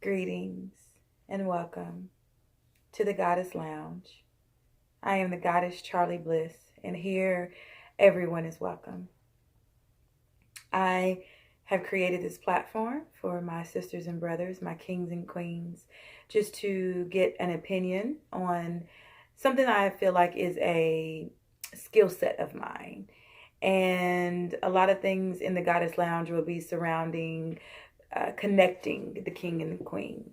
Greetings and welcome to the Goddess Lounge. I am the Goddess Charlie Bliss, and here everyone is welcome. I have created this platform for my sisters and brothers, my kings and queens, just to get an opinion on something I feel like is a skill set of mine. And a lot of things in the Goddess Lounge will be surrounding connecting the king and the queen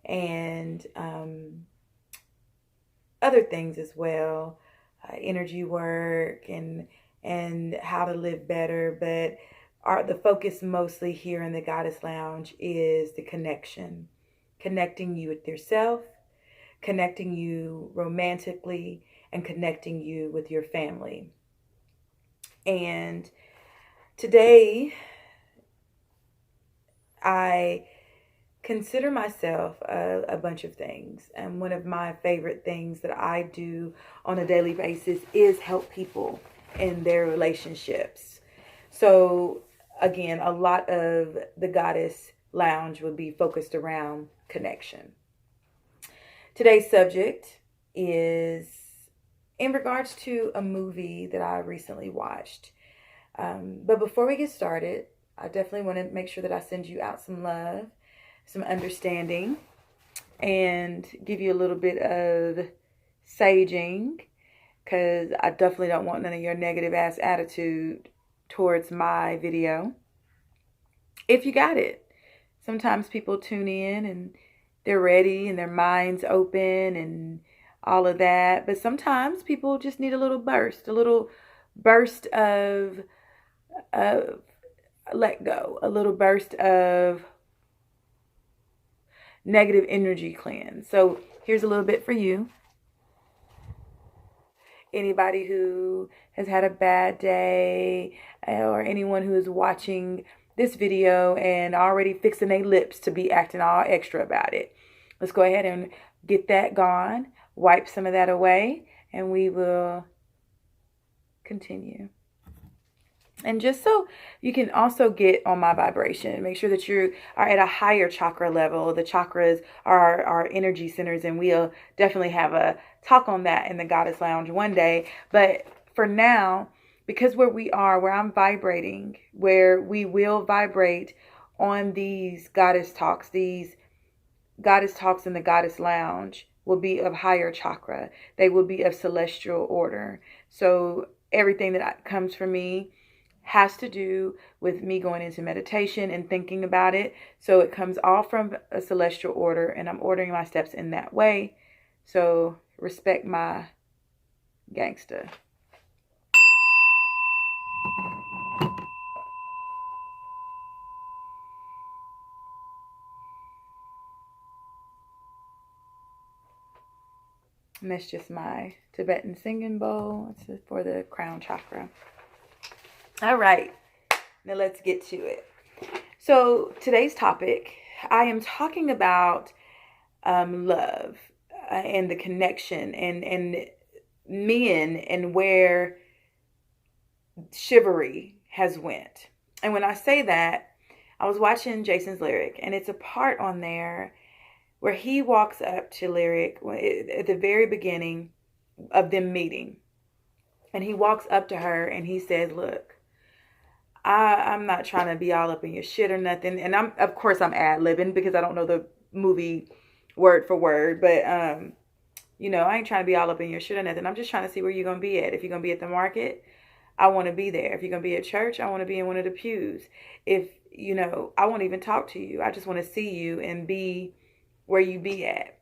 and other things as well, energy work and how to live better. But the focus mostly here in the Goddess Lounge is the connecting you with yourself, connecting you romantically, and connecting you with your family. And today, I consider myself a bunch of things. And one of my favorite things that I do on a daily basis is help people in their relationships. So, again, a lot of the Goddess Lounge would be focused around connection. Today's subject is in regards to a movie that I recently watched. But before we get started, I definitely want to make sure that I send you out some love, some understanding, and give you a little bit of saging, because I definitely don't want none of your negative ass attitude towards my video. If you got it. Sometimes people tune in and they're ready and their mind's open and all of that. But sometimes people just need a little burst of let go, a little burst of negative energy cleanse. So here's a little bit for you. Anybody who has had a bad day, or anyone who is watching this video and already fixing their lips to be acting all extra about it, let's go ahead and get that gone, wipe some of that away, and we will continue. And just so you can also get on my vibration, make sure that you are at a higher chakra level. The chakras are our energy centers, and we'll definitely have a talk on that in the Goddess Lounge one day. But for now, because where I'm vibrating, where we will vibrate on these goddess talks in the Goddess Lounge will be of higher chakra. They will be of celestial order. So everything that comes from me has to do with me going into meditation and thinking about it. So it comes all from a celestial order, and I'm ordering my steps in that way. So respect my gangster. And that's just my Tibetan singing bowl. It's for the crown chakra. All right, now let's get to it. So today's topic, I am talking about love and the connection and men and where chivalry has went. And when I say that, I was watching Jason's Lyric, and it's a part on there where he walks up to Lyric at the very beginning of them meeting. And he walks up to her and he says, look, I'm not trying to be all up in your shit or nothing. And of course I'm ad-libbing because I don't know the movie word for word. But, I ain't trying to be all up in your shit or nothing. I'm just trying to see where you're going to be at. If you're going to be at the market, I want to be there. If you're going to be at church, I want to be in one of the pews. If, I won't even talk to you. I just want to see you and be where you be at.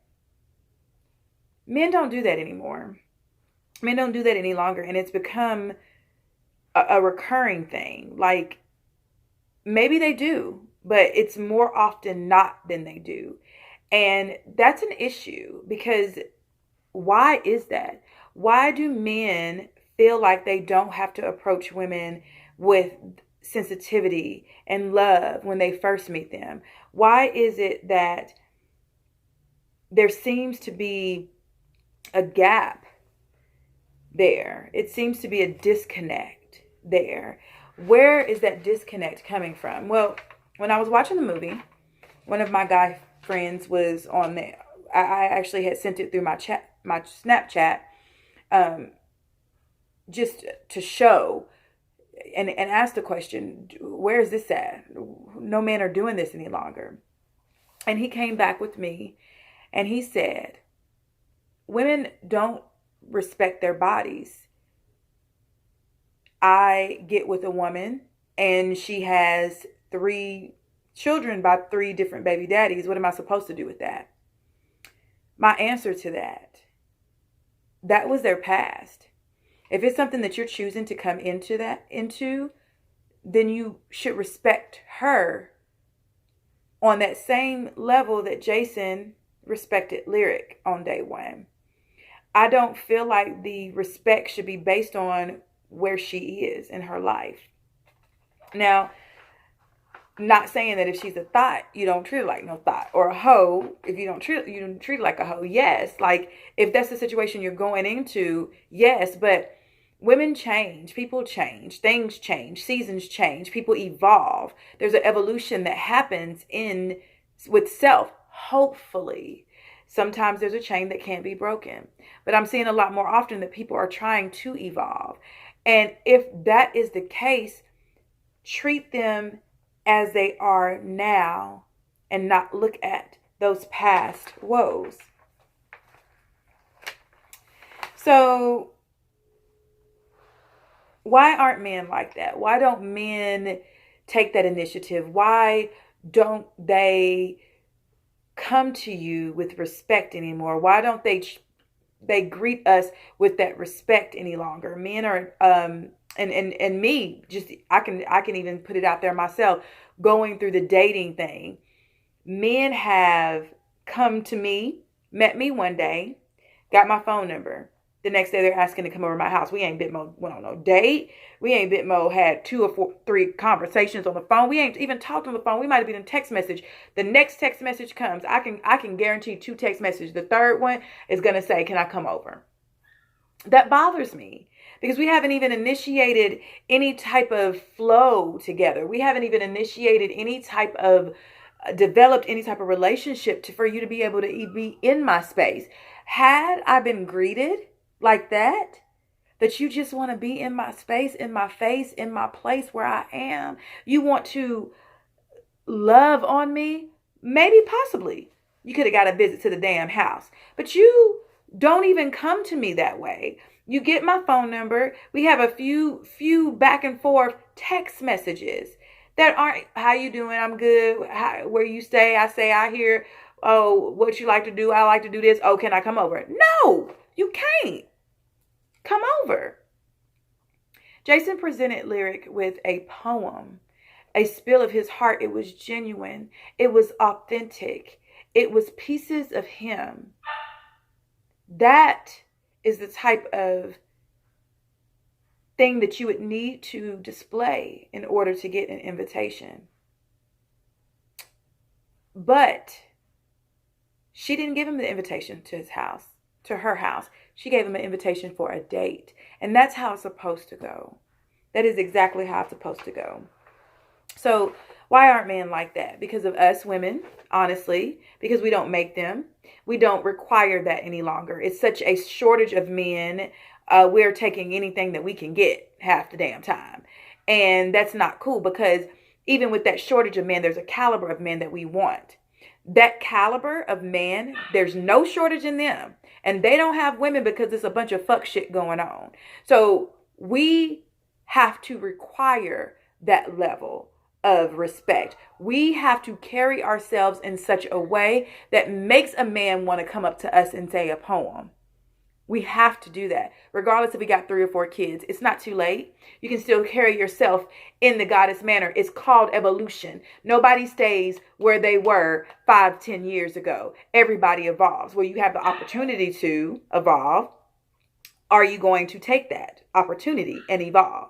Men don't do that anymore. Men don't do that any longer. And it's become a recurring thing. Like, maybe they do, but it's more often not than they do. And that's an issue, because why is that? Why do men feel like they don't have to approach women with sensitivity and love when they first meet them? Why is it that there seems to be a gap there? It seems to be a disconnect there. Where is that disconnect coming from? Well, when I was watching the movie, one of my guy friends was on there. I actually had sent it through my Snapchat, just to show and ask the question, where is this at? No men are doing this any longer. And he came back with me and he said, women don't respect their bodies. I get with a woman and she has 3 children by 3 different baby daddies. What am I supposed to do with that? My answer to that was their past. If it's something that you're choosing to come into, then you should respect her on that same level that Jason respected Lyric on day one. I don't feel like the respect should be based on where she is in her life. Now, not saying that if she's a thought, you don't treat her like no thought, or a hoe, if you don't treat her like a hoe. Yes, like if that's the situation you're going into, yes, but women change, people change, things change, seasons change, people evolve. There's an evolution that happens with self, hopefully. Sometimes there's a chain that can't be broken. But I'm seeing a lot more often that people are trying to evolve. And if that is the case, treat them as they are now and not look at those past woes. So why aren't men like that? Why don't men take that initiative? Why don't they come to you with respect anymore? Why don't they greet us with that respect any longer? Men are and me, just I can even put it out there myself, going through the dating thing. Men have come to me, met me one day, got my phone number. The next day they're asking to come over to my house. We ain't bit mo went on no date. We ain't bit mo had 2 or 3 conversations on the phone. We ain't even talked on the phone. We might have been in text message. The next text message comes. I can guarantee 2 text messages. The third one is gonna say, "Can I come over?" That bothers me because we haven't even initiated any type of flow together. We haven't even initiated any type of developed any type of relationship for you to be able to be in my space. Had I been greeted like that you just want to be in my space, in my face, in my place where I am, you want to love on me, maybe possibly you could have got a visit to the damn house. But you don't even come to me that way. You get my phone number. We have a few back and forth text messages that aren't, "How you doing? I'm good. Where you stay?" I say, "I hear." "Oh, what you like to do?" "I like to do this." "Oh, can I come over?" No, you can't. Come over. Jason presented Lyric with a poem, a spill of his heart. It was genuine. It was authentic. It was pieces of him. That is the type of thing that you would need to display in order to get an invitation. But she didn't give him the invitation to his house, to her house. She gave him an invitation for a date. And that's how it's supposed to go. That is exactly how it's supposed to go. So why aren't men like that? Because of us women, honestly, because we don't make them. We don't require that any longer. It's such a shortage of men. We're taking anything that we can get half the damn time. And that's not cool, because even with that shortage of men, there's a caliber of men that we want. That caliber of man, there's no shortage in them. And they don't have women because there's a bunch of fuck shit going on. So we have to require that level of respect. We have to carry ourselves in such a way that makes a man want to come up to us and say a poem. We have to do that. Regardless if we got 3 or 4 kids, it's not too late. You can still carry yourself in the goddess manner. It's called evolution. Nobody stays where they were 5, 10 years ago. Everybody evolves. Well, you have the opportunity to evolve. Are you going to take that opportunity and evolve?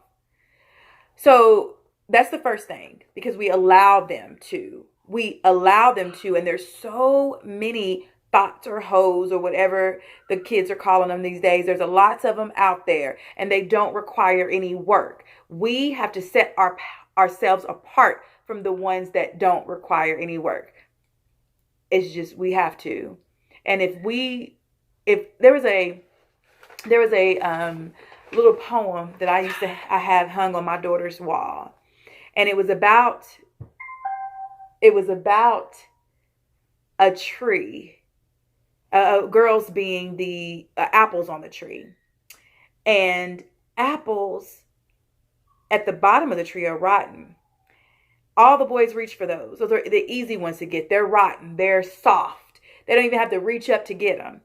So that's the first thing, because we allow them to. And there's so many thoughts or hoes or whatever the kids are calling them these days. There's a lots of them out there, and they don't require any work. We have to set ourselves apart from the ones that don't require any work. It's just, we have to. And if there was a little poem that I have hung on my daughter's wall, and it was about a tree, girls being the apples on the tree, and apples at the bottom of the tree are rotten. All the boys reach for those. Those are the easy ones to get. They're rotten. They're soft. They don't even have to reach up to get them.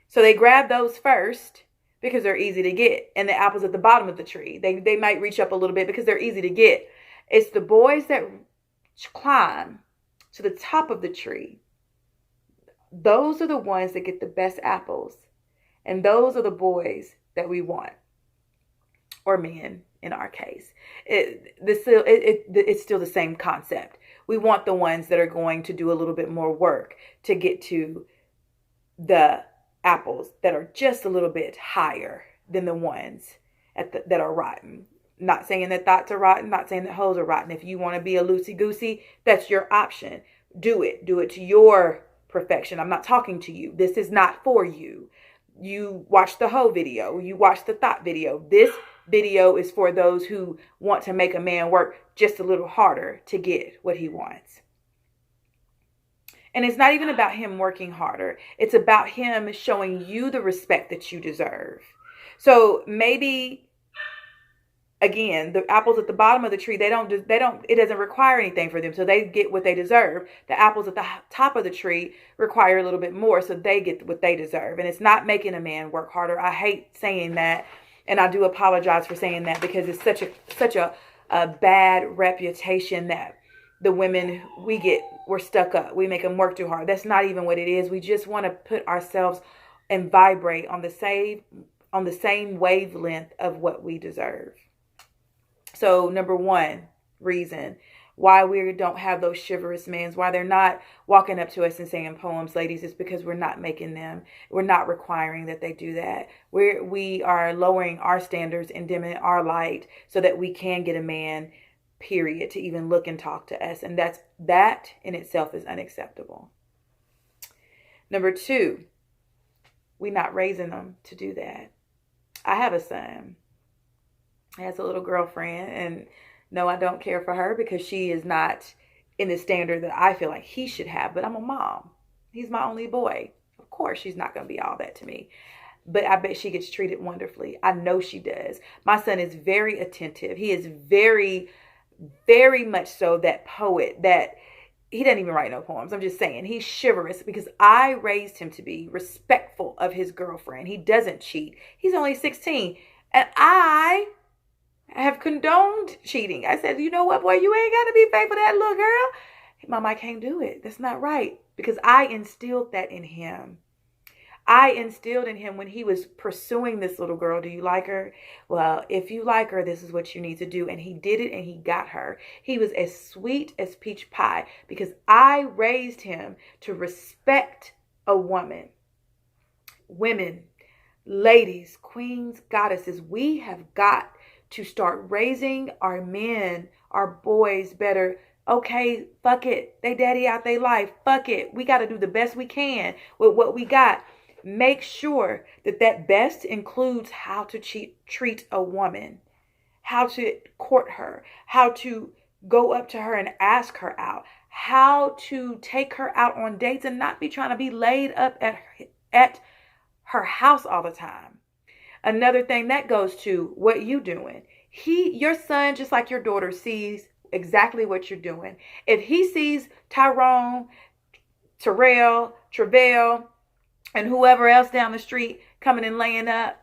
So they grab those first because they're easy to get. And the apples at the bottom of the tree, they might reach up a little bit because they're easy to get. It's the boys that climb to the top of the tree. Those are the ones that get the best apples. And those are the boys that we want. Or men, in our case. It's still the same concept. We want the ones that are going to do a little bit more work to get to the apples that are just a little bit higher than the ones that are rotten. Not saying that thoughts are rotten, not saying that hoes are rotten. If you want to be a loosey-goosey, that's your option. Do it. Do it to your perfection. I'm not talking to you. This is not for you. You watch the hoe video. You watch the thought video. This video is for those who want to make a man work just a little harder to get what he wants. And it's not even about him working harder. It's about him showing you the respect that you deserve. So maybe, again, the apples at the bottom of the tree, it doesn't require anything for them. So they get what they deserve. The apples at the top of the tree require a little bit more. So they get what they deserve. And it's not making a man work harder. I hate saying that. And I do apologize for saying that, because it's such a bad reputation that the women we're stuck up. We make them work too hard. That's not even what it is. We just want to put ourselves and vibrate on the same wavelength of what we deserve. So number one reason why we don't have those chivalrous men, why they're not walking up to us and saying poems, ladies, is because we're not making them. We're not requiring that they do that. We are lowering our standards and dimming our light so that we can get a man, period, to even look and talk to us. And that in itself is unacceptable. Number two, we're not raising them to do that. I have a son. He has a little girlfriend, and no, I don't care for her because she is not in the standard that I feel like he should have. But I'm a mom. He's my only boy. Of course, she's not going to be all that to me. But I bet she gets treated wonderfully. I know she does. My son is very attentive. He is very, very much so that poet that he doesn't even write no poems. I'm just saying he's chivalrous because I raised him to be respectful of his girlfriend. He doesn't cheat. He's only 16. And I have condoned cheating. I said, you know what, boy, you ain't got to be faithful to that little girl. Mom, I can't do it. That's not right. Because I instilled that in him. I instilled in him when he was pursuing this little girl. Do you like her? Well, if you like her, this is what you need to do. And he did it and he got her. He was as sweet as peach pie because I raised him to respect a woman. Women, ladies, queens, goddesses, we have got to start raising our men, our boys better. Okay, fuck it. They daddy out their life. Fuck it. We got to do the best we can with what we got. Make sure that best includes how to treat a woman, how to court her, how to go up to her and ask her out, how to take her out on dates and not be trying to be laid up at her house all the time. Another thing that goes to what you doing. Your son, just like your daughter, sees exactly what you're doing. If he sees Tyrone, Terrell, Travell, and whoever else down the street coming and laying up,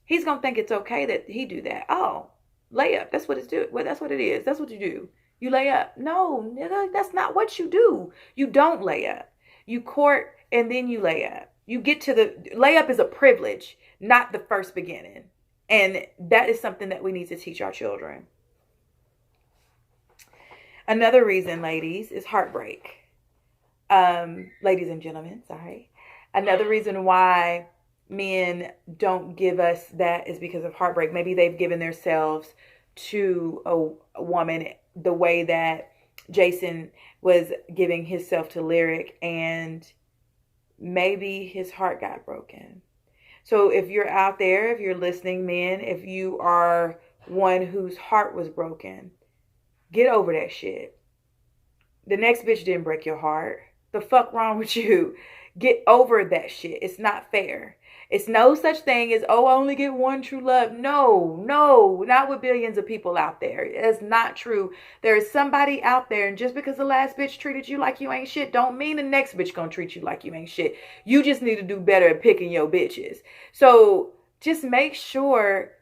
he's going to think it's okay that he do that. Oh, lay up. That's what it's do. Well, that's what it is. That's what you do. You lay up. No, nigga, that's not what you do. You don't lay up. You court and then you lay up. You get to layup is a privilege, not the first beginning. And that is something that we need to teach our children. Another reason, ladies, is heartbreak. Ladies and gentlemen, sorry. Another reason why men don't give us that is because of heartbreak. Maybe they've given themselves to a woman the way that Jason was giving himself to Lyric, and maybe his heart got broken. So if you're out there, if you're listening, men, if you are one whose heart was broken, get over that shit. The next bitch didn't break your heart. The fuck wrong with you? Get over that shit. It's not fair. It's no such thing as, oh, I only get one true love. No, not with billions of people out there. It's not true. There is somebody out there, and just because the last bitch treated you like you ain't shit, don't mean the next bitch gonna treat you like you ain't shit. You just need to do better at picking your bitches. So just make sure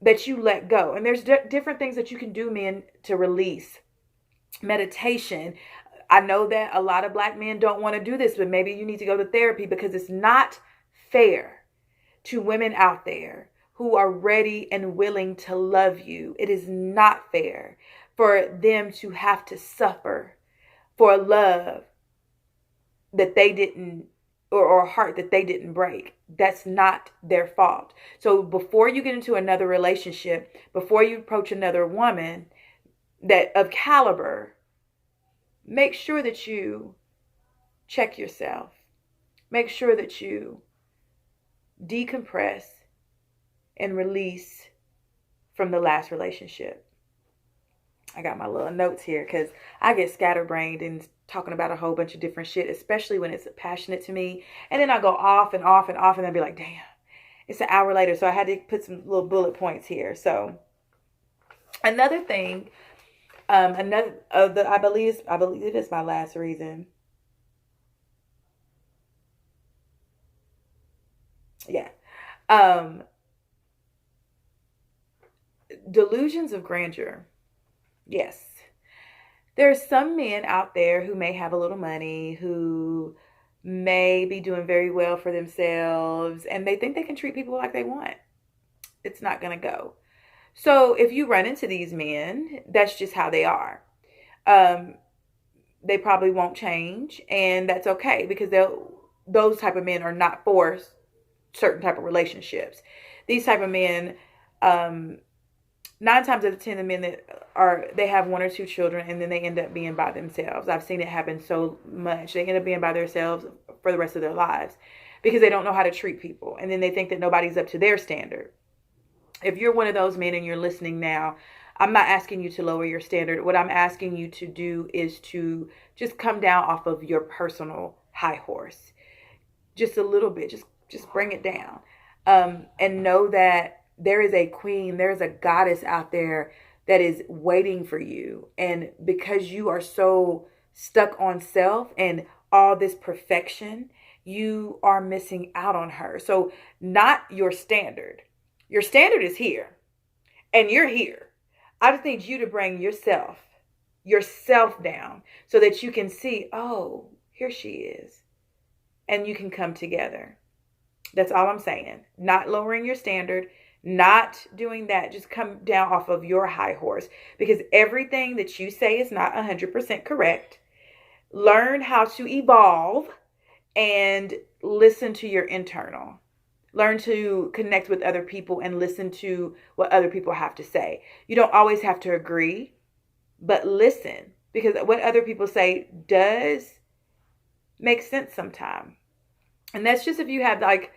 that you let go. And there's different things that you can do, men, to release. Meditation. I know that a lot of Black men don't want to do this, but maybe you need to go to therapy, because it's not fair to women out there who are ready and willing to love you. It is not fair for them to have to suffer for love that they didn't, or a heart that they didn't break. That's not their fault. So before you get into another relationship, before you approach another woman that of caliber, make sure that you check yourself. Make sure that you decompress and release from the last relationship. I got my little notes here because I get scatterbrained and talking about a whole bunch of different shit, especially when it's passionate to me. And then I go off and off and off, and I'll be like, damn, it's an hour later. So I had to put some little bullet points here. So another thing, I believe it is my last reason. Yeah. Delusions of grandeur. Yes. There's some men out there who may have a little money, who may be doing very well for themselves, and they think they can treat people like they want. It's not going to go. So if you run into these men, that's just how they are. They probably won't change, and that's okay, because those type of men are not for certain type of relationships. These type of men, 9 times out of 10, the men that they have 1 or 2 children, and then they end up being by themselves. I've seen it happen so much. They end up being by themselves for the rest of their lives because they don't know how to treat people, and then they think that nobody's up to their standard. If you're one of those men and you're listening now, I'm not asking you to lower your standard. What I'm asking you to do is to just come down off of your personal high horse. Just a little bit. Just bring it down. And know that there is a queen, there is a goddess out there that is waiting for you. And because you are so stuck on self and all this perfection, you are missing out on her. So not your standard. Your standard is here, and you're here. I just need you to bring yourself down so that you can see, oh, here she is. And you can come together. That's all I'm saying. Not lowering your standard, not doing that. Just come down off of your high horse, because everything that you say is not 100% correct. Learn how to evolve and listen to your internal. Learn to connect with other people and listen to what other people have to say. You don't always have to agree, but listen, because what other people say does make sense sometimes. And that's just if you have and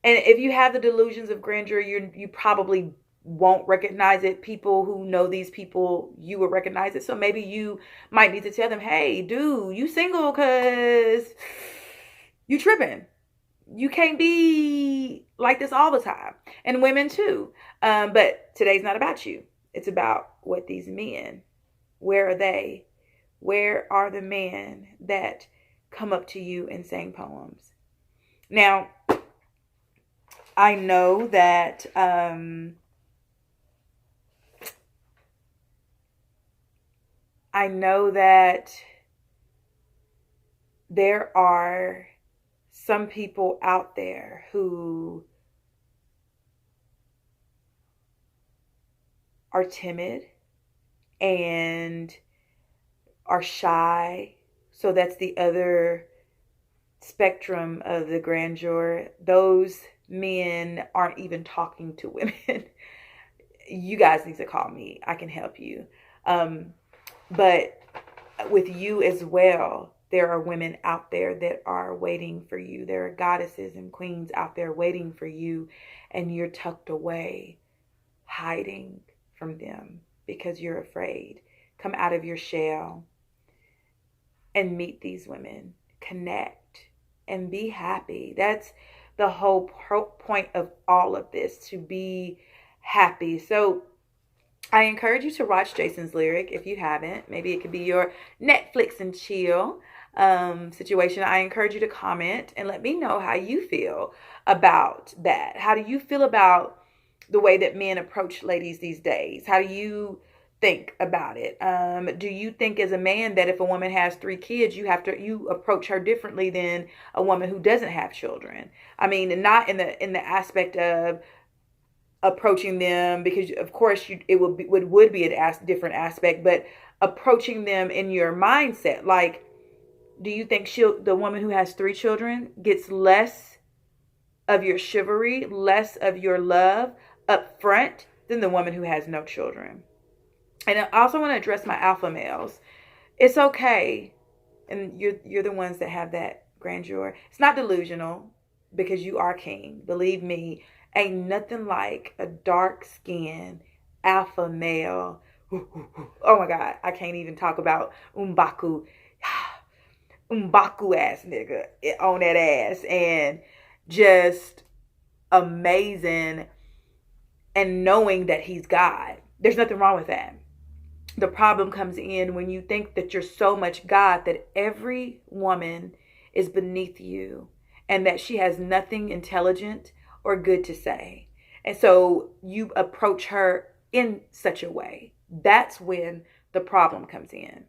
if you have the delusions of grandeur, you probably won't recognize it. People who know these people, you will recognize it. So maybe you might need to tell them, hey, dude, you single because you tripping. You can't be like this all the time. And women too. But today's not about you. It's about what these men, where are they? Where are the men that come up to you and sing poems? Now, I know that there are some people out there who are timid and are shy. So that's the other spectrum of the grandeur. Those men aren't even talking to women. You guys need to call me. I can help you. But with you as well, there are women out there that are waiting for you. There are goddesses and queens out there waiting for you, and you're tucked away, hiding from them because you're afraid. Come out of your shell and meet these women, connect, and be happy. That's the whole point of all of this, to be happy. So I encourage you to watch Jason's Lyric if you haven't. Maybe it could be your Netflix and chill situation. I encourage you to comment and let me know how you feel about that. How do you feel about the way that men approach ladies these days? How do you think about it? Do you think as a man that if a woman has 3 kids, you approach her differently than a woman who doesn't have children? I mean, not in the aspect of approaching them, because of course it would be a different aspect, but approaching them in your mindset. Like, do you think the woman who has 3 children gets less of your chivalry, less of your love up front than the woman who has no children? And I also want to address my alpha males. It's okay, and you're the ones that have that grandeur. It's not delusional, because you are king. Believe me, ain't nothing like a dark-skinned alpha male. Oh my God, I can't even talk about M'Baku ass nigga on that ass, and just amazing, and knowing that he's God. There's nothing wrong with that. The problem comes in when you think that you're so much God that every woman is beneath you, and that she has nothing intelligent or good to say. And so you approach her in such a way. That's when the problem comes in.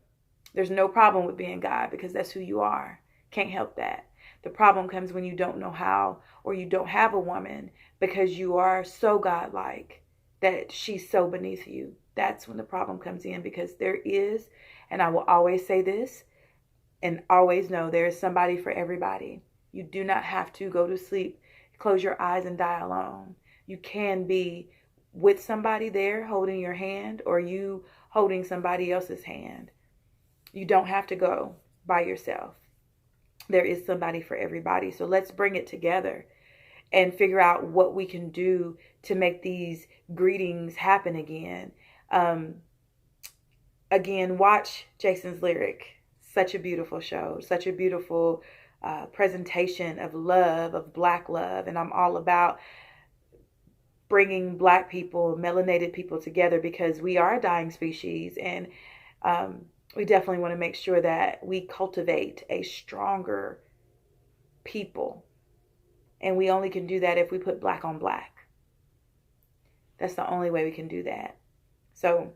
There's no problem with being God, because that's who you are. Can't help that. The problem comes when you don't know how, or you don't have a woman because you are so godlike that she's so beneath you. That's when the problem comes in, because there is, and I will always say this and always know, there is somebody for everybody. You do not have to go to sleep, close your eyes, and die alone. You can be with somebody there holding your hand, or you holding somebody else's hand. You don't have to go by yourself. There is somebody for everybody. So let's bring it together and figure out what we can do to make these greetings happen again. Again, watch Jason's Lyric. Such a beautiful show. Such a beautiful presentation of love, of Black love. And I'm all about bringing Black people, melanated people together, because we are a dying species. And we definitely want to make sure that we cultivate a stronger people. And we only can do that if we put Black on Black. That's the only way we can do that. So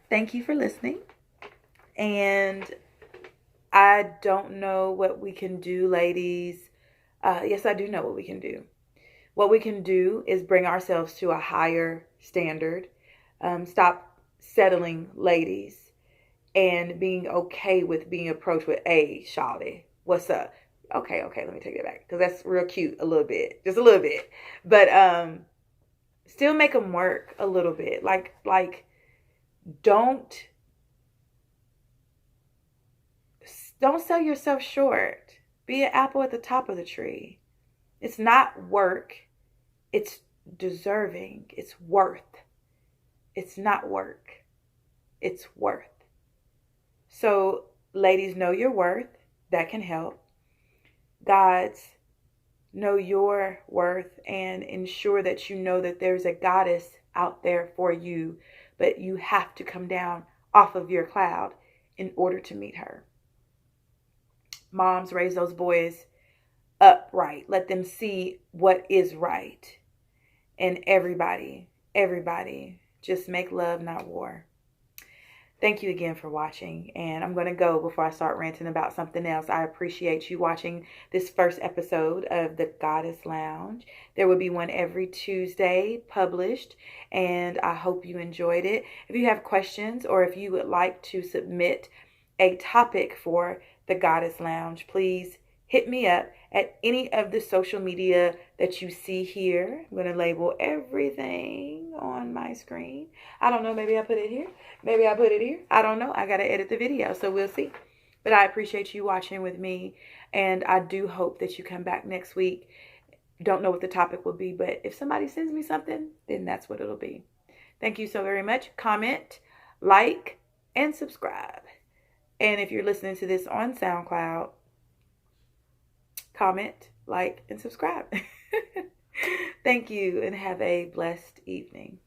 thank you for listening. And I don't know what we can do, ladies. Yes, I do know what we can do. What we can do is bring ourselves to a higher standard. Stop settling, ladies, and being okay with being approached with, "Hey, shawty, what's up?" Okay, let me take it back, because that's real cute a little bit, just a little bit. But still make them work a little bit. Like don't sell yourself short. Be an apple at the top of the tree. It's not work. It's deserving. It's worth. It's not work. It's worth. So, ladies, know your worth. That can help. Gods, know your worth, and ensure that you know that there's a goddess out there for you, but you have to come down off of your cloud in order to meet her. Moms, raise those boys upright. Let them see what is right. And everybody, just make love, not war. Thank you again for watching. And I'm going to go before I start ranting about something else. I appreciate you watching this first episode of the Goddess Lounge. There will be one every Tuesday published, and I hope you enjoyed it. If you have questions, or if you would like to submit a topic for the Goddess Lounge, please hit me up at any of the social media that you see here. I'm going to label everything on my screen. I don't know. Maybe I put it here. Maybe I put it here. I don't know. I got to edit the video, so we'll see. But I appreciate you watching with me, and I do hope that you come back next week. Don't know what the topic will be, but if somebody sends me something, then that's what it'll be. Thank you so very much. Comment, like, and subscribe. And if you're listening to this on SoundCloud, comment, like, and subscribe. Thank you, and have a blessed evening.